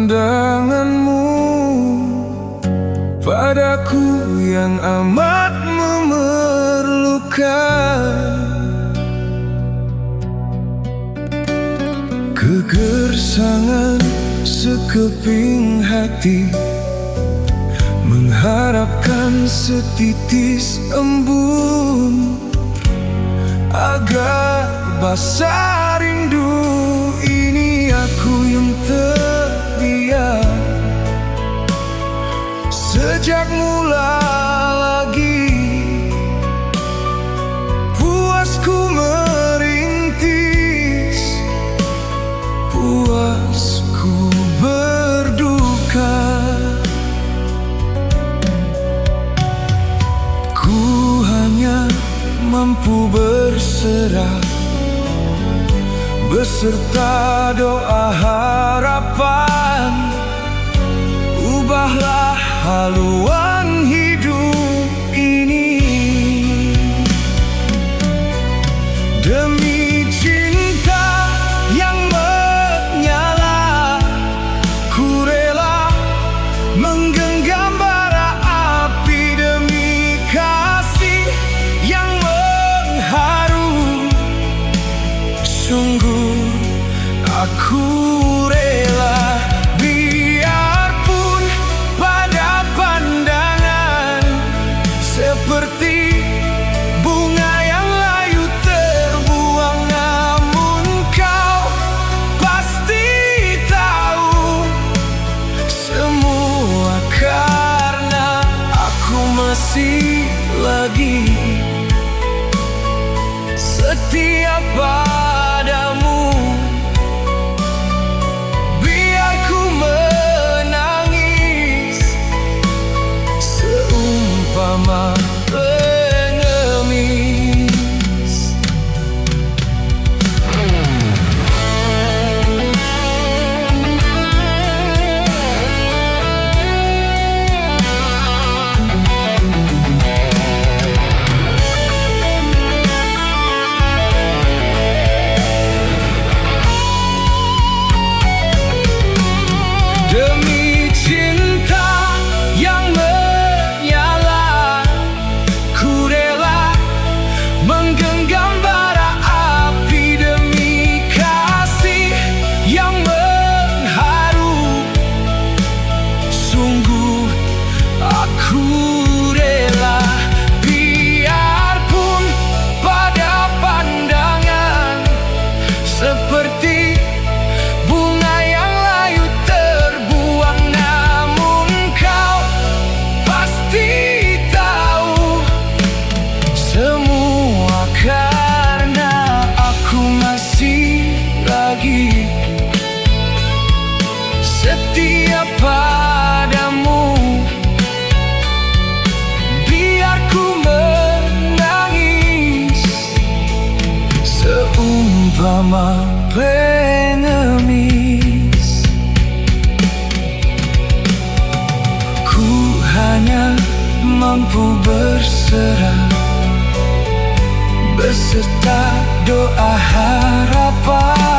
pandanganmu padaku yang amat memerlukan. Kegersangan sekeping hati mengharapkan setitis embun agar basah rindu ini. Aku yang terbiar sejak mula lagi, puasku merintis, puasku berduka. Ku hanya mampu berserah beserta doa harapan. Ubahlah haluan hidup ini demi cinta yang menyala. Ku rela menggenggam bara api demi kasih yang mengharu. Sungguh aku rela, biarpun pada pandangan seperti bunga yang layu terbuang, namun kau pasti tahu semua karena aku masih lagi setia padamu. Biar ku menangis seumpama pengemis. Demi cinta yang menyala, ku rela menggenggam bara api demi kasih yang mengharu. Sungguh aku rela, biarpun pada pandangan seperti bunga yang layu terbuang, namun kau pasti tahu semua karena aku masih lagi setia padamu. Biar ku menangis seumpama pengemis. Ku hanya mampu berserah beserta doa harapan.